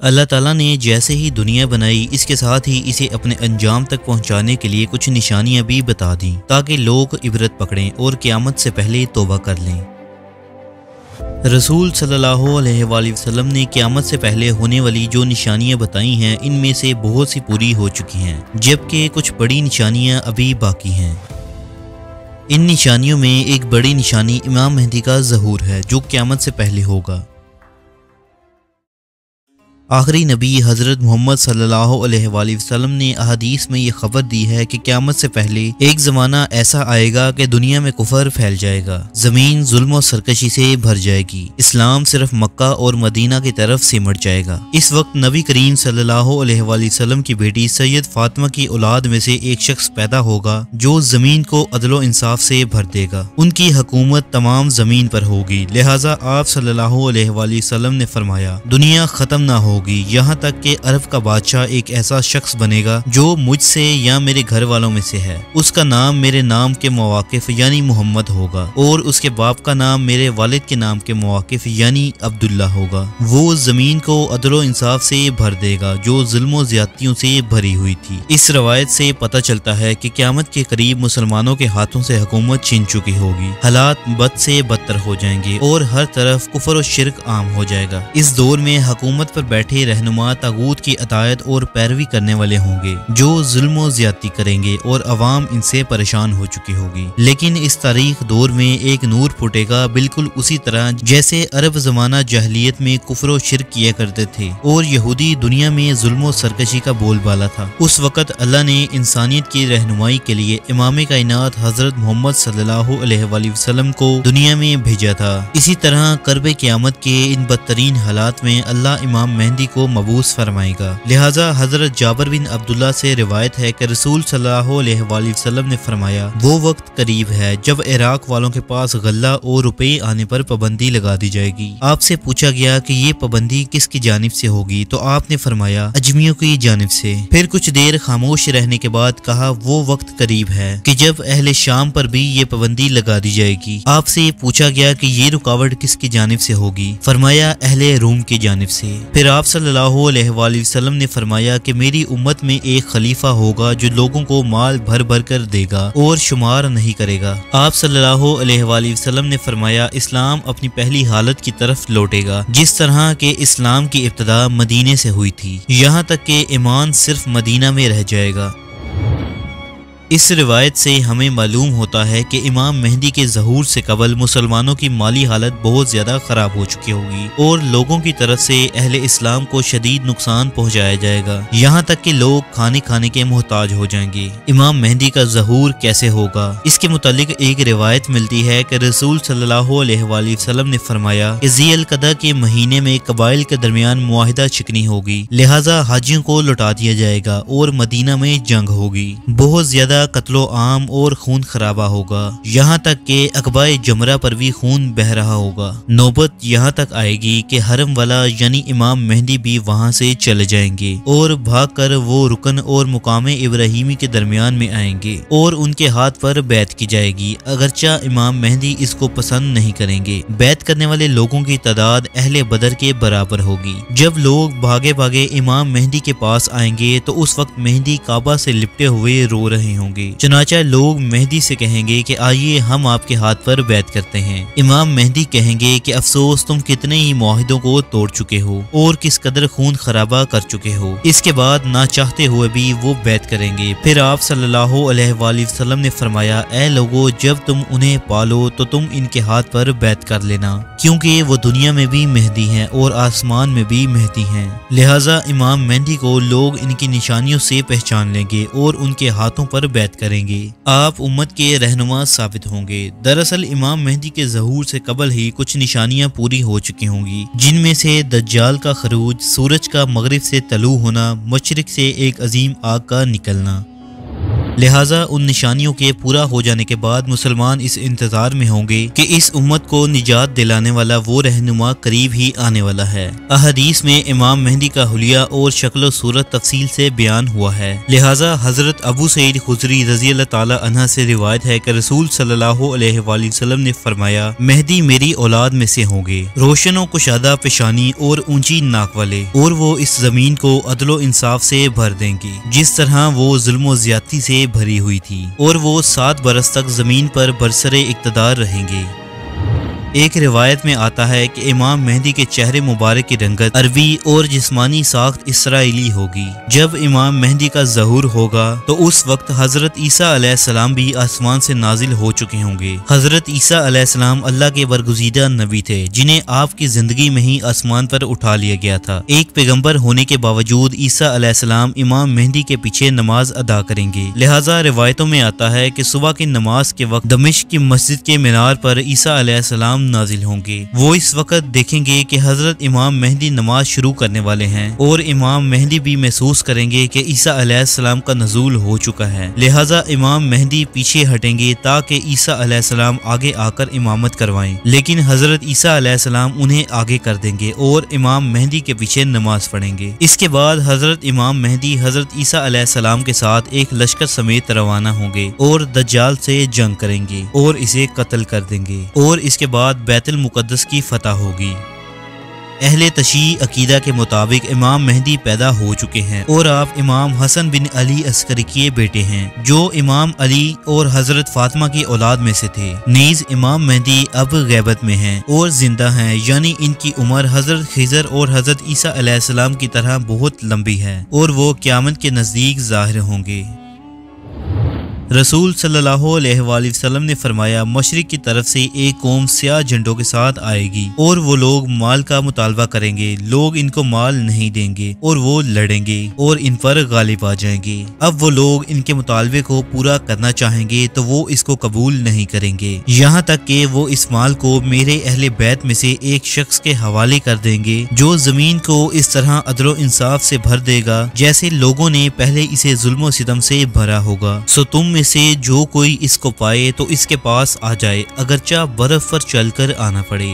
अल्लाह ताला ने जैसे ही दुनिया बनाई, इसके साथ ही इसे अपने अंजाम तक पहुंचाने के लिए कुछ निशानियां भी बता दी ताकि लोग इबरत पकड़ें और क़यामत से पहले तौबा कर लें। रसूल सल्लल्लाहु अलैहि वसल्लम ने क़यामत से पहले होने वाली जो निशानियां बताई हैं, इनमें से बहुत सी पूरी हो चुकी हैं, जबकि कुछ बड़ी निशानियां अभी बाकी हैं। इन निशानियों में एक बड़ी निशानी इमाम मेहदी का ज़हूर है, जो क़यामत से पहले होगा। आखिरी नबी हज़रत मोहम्मद सल्लल्लाहु अलैहि वसल्लम ने अहदीस में ये खबर दी है कि क़यामत से पहले एक ज़माना ऐसा आएगा कि दुनिया में कुफर फैल जाएगा, ज़मीन जुल्म और सरकशी से भर जाएगी, इस्लाम सिर्फ मक्का और मदीना की तरफ सिमट जाएगा। इस वक्त नबी करीम सल्लल्लाहु अलैहि वसल्लम की बेटी सैयद फातिमा की औलाद में से एक शख्स पैदा होगा जो ज़मीन को अदलो इंसाफ से भर देगा। उनकी हुकूमत तमाम ज़मीन पर होगी। लिहाजा आप सल्लल्लाहु अलैहि वसल्लम ने फरमाया, दुनिया ख़त्म ना हो, यहाँ तक कि अरब का बादशाह एक ऐसा शख्स बनेगा जो मुझसे या मेरे घर वालों में से है। उसका नाम मेरे नाम के मुवाकिफ यानी मोहम्मद होगा और उसके बाप का नाम मेरे वालिद के नाम के मुवाकिफ यानी अब्दुल्ला होगा। वो जमीन को अदलो इंसाफ से भर देगा जो जुल्म ज्यादतियों से भरी हुई थी। इस रवायत से पता चलता है कि क़यामत के करीब मुसलमानों के हाथों से हुकूमत छीन चुकी होगी, हालात बद से बदतर हो जाएंगे और हर तरफ कुफर और शिर्क आम हो जाएगा। इस दौर में हुकूमत पर बैठे रहनुमा तागूत की अतायत और पैरवी करने वाले होंगे जो जुल्म और ज्यादती करेंगे और अवाम इनसे परेशान हो चुकी होगी। लेकिन इस तारीख दौर में एक नूर फूटेगा, बिल्कुल उसी तरह जैसे अरब जमाना जहलियत में कुफर और शिर्क किया करते थे और यहूदी दुनिया में जुल्म और सरकशी का बोलबाला था। उस वक़्त अल्लाह ने इंसानियत की रहनुमाई के लिए इमाम कायनात हजरत मोहम्मद सल्लल्लाहु अलैहि वसल्लम को दुनिया में भेजा था। इसी तरह करबे क़यामत के इन बदतरीन हालात में अल्लाह इमाम मेहदी को मबूस फरमाएगा। लिहाजा हजरत जाबिर बिन अब्दुल्ला से रिवायत है कि रसूल सल्लल्लाहु अलैहि वसल्लम ने फरमाया, वो वक्त करीब है जब इराक वालों के पास गल्ला और रुपए आने पर पाबंदी लगा दी जाएगी। आपसे पूछा गया कि ये पाबंदी किसकी जानिब से होगी, तो आपने फरमाया अजमियों की जानिब से। फिर कुछ देर खामोश रहने के बाद कहा, वो वक्त करीब है कि जब अहले शाम पर भी ये पाबंदी लगा दी जाएगी। आपसे पूछा गया कि ये रुकावट किसकी जानिब से होगी, फरमाया अहले रूम की जानिब से। फिर आप सल्लल्लाहु अलैहि वसल्लम ने फरमाया कि मेरी उम्मत में एक खलीफा होगा जो लोगों को माल भर भर कर देगा और शुमार नहीं करेगा। आप सल्लल्लाहु अलैहि वसल्लम ने फरमाया, इस्लाम अपनी पहली हालत की तरफ लौटेगा जिस तरह के इस्लाम की इब्तिदा मदीने से हुई थी, यहाँ तक कि ईमान सिर्फ मदीना में रह जाएगा। इस रिवायत से हमें मालूम होता है कि इमाम मेहदी के ज़हूर से कबल मुसलमानों की माली हालत बहुत ज़्यादा ख़राब हो चुकी होगी और लोगों की तरफ से अहले इस्लाम को शदीद नुकसान पहुँचाया जाएगा, यहाँ तक कि लोग खाने के मोहताज हो जाएंगे। इमाम मेहदी का ज़हूर कैसे होगा, इसके मुतालिक एक रिवायत मिलती है कि रसूल सल्लल्लाहु अलैहि वसल्लम ने फरमाया कि ज़ील क़दा के महीने में कबाइल के दरमियान मुआहिदा शिकनी होगी, लिहाजा हाजियों को लौटा दिया जाएगा और मदीना में जंग होगी। बहुत ज़्यादा कत्लो आम और खून खराबा होगा, यहाँ तक कि अकबाए जमरा पर भी खून बह रहा होगा। नौबत यहाँ तक आएगी कि हरम वाला यानी इमाम मेहदी भी वहाँ से चले जाएंगे और भागकर वो रुकन और मुकामे इब्राहिमी के दरमियान में आएंगे और उनके हाथ पर बैत की जाएगी, अगरचा इमाम मेहदी इसको पसंद नहीं करेंगे। बैत करने वाले लोगों की तादाद अहले बदर के बराबर होगी। जब लोग भागे भागे इमाम मेहदी के पास आएंगे तो उस वक्त मेहदी काबा से लिपटे हुए रो रहे होंगे। चुनाचा लोग मेहदी से कहेंगे कि आइए हम आपके हाथ पर बैत करते हैं। इमाम मेहदी कहेंगे कि अफसोस, तुम कितने ही मुआहिदों को तोड़ चुके हो और किस कदर खून खराबा कर चुके हो। इसके बाद ना चाहते हुए भी वो बैत करेंगे। फिर आप सल्लल्लाहु अलैहि वसल्लम ने फरमाया, ऐ लोगो, जब तुम उन्हें पालो तो तुम इनके हाथ पर बैत कर लेना, क्योंकि वो दुनिया में भी मेहदी हैं और आसमान में भी मेहदी हैं। लिहाजा इमाम मेहदी को लोग इनकी निशानियों से पहचान लेंगे और उनके हाथों पर बैत करेंगे। आप उम्मत के रहनुमा साबित होंगे। दरअसल इमाम मेहदी के ज़हूर से कबल ही कुछ निशानियां पूरी हो चुकी होंगी, जिनमें से दज्जाल का खरूज, सूरज का मगरिब से तलू होना, मशरिक से एक अजीम आग का निकलना। लिहाजा उन निशानियों के पूरा हो जाने के बाद मुसलमान इस इंतजार में होंगे कि इस उम्मत को निजात दिलाने वाला वो रहनुमा करीब ही आने वाला है। अहदीस में इमाम मेहदी का हुलिया और शक्ल सूरत तफसील से बयान हुआ है। लिहाजा हजरत अबू सईद खुदरी रज़ी अल्लाह ताला अन्हा से रिवायत है कि रसूल सल्लल्लाहु अलैहि वसल्लम ने फरमाया, मेहदी मेरी औलाद में से होंगे, रोशनो कुशादा पेशानी और ऊंची नाक वाले, और वो इस जमीन को अदलो इंसाफ से भर देंगे जिस तरह वो जुल्म ज्यादती से भरी हुई थी, और वो 7 बरस तक जमीन पर बरसरे इक्तदार रहेंगे। एक रिवायत में आता है कि इमाम मेहदी के चेहरे मुबारक की रंगत अरबी और जिस्मानी साख्त इसराइली होगी। जब इमाम मेहदी का ज़हूर होगा तो उस वक्त हजरत ईसा अलैहिस्सलाम भी आसमान से नाजिल हो चुके होंगे। हजरत ईसा अलैहिस्सलाम अल्लाह के बरगुज़ीदा नबी थे जिन्हें आपकी जिंदगी में ही आसमान पर उठा लिया गया था। एक पैगंबर होने के बावजूद ईसा अलैहिस्सलाम इमाम मेहदी के पीछे नमाज अदा करेंगे। लिहाजा रिवायतों में आता है कि सुबह की नमाज के वक्त दमिश्क की मस्जिद के मीनार पर ईसा अलैहिस्सलाम नाजिल होंगे। वो इस वक्त देखेंगे कि हजरत इमाम मेहदी नमाज शुरू करने वाले हैं और इमाम मेहदी भी महसूस करेंगे कि ईसा अलैहिस्सलाम का नज़ूल हो चुका है। लिहाजा इमाम मेहदी पीछे हटेंगे ताकि ईसा अलैहिस्सलाम आगे आकर इमामत करवाएं, लेकिन हजरत ईसा अलैहिस्सलाम उन्हें आगे कर देंगे और इमाम मेहदी के पीछे नमाज पढ़ेंगे। इसके बाद हजरत इमाम मेहदी हजरत ईसा अलैहिस्सलाम के साथ एक लश्कर समेत रवाना होंगे और दज्जाल से जंग करेंगे और इसे कत्ल कर देंगे, और इसके बाद बैतुल मुकद्दस की फतह होगी। अहले तशी अकीदा के मुताबिक इमाम मेहदी पैदा हो चुके हैं और आप इमाम हसन बिन अली अस्करी के बेटे हैं जो इमाम अली और हजरत फातिमा की औलाद में से थे। नीज इमाम मेहदी अब गैबत में हैं और जिंदा हैं, यानी इनकी उम्र हजरत खिजर और हजरत ईसा अलैहिस्सलाम की तरह बहुत लंबी है और वो क़यामत के नज़दीक ज़ाहिर होंगे। रसूल सल्लल्लाहु अलैहि वसल्लम ने फरमाया, मशरिक की तरफ से एक कौम स्याह झंडों के साथ आएगी और वो लोग माल का मुतालबा करेंगे। लोग इनको माल नहीं देंगे और वो लड़ेंगे और इन पर गालिब आ जाएंगे। अब वो लोग इनके मुतालबे को पूरा करना चाहेंगे तो वो इसको कबूल नहीं करेंगे, यहाँ तक कि वो इस माल को मेरे अहले बैत में से एक शख्स के हवाले कर देंगे जो जमीन को इस तरह अदलो इंसाफ से भर देगा जैसे लोगों ने पहले इसे जुल्म सितम से भरा होगा। सो तुम से जो कोई इसको पाए तो इसके पास आ जाए, अगरचा बर्फ पर चलकर आना पड़े।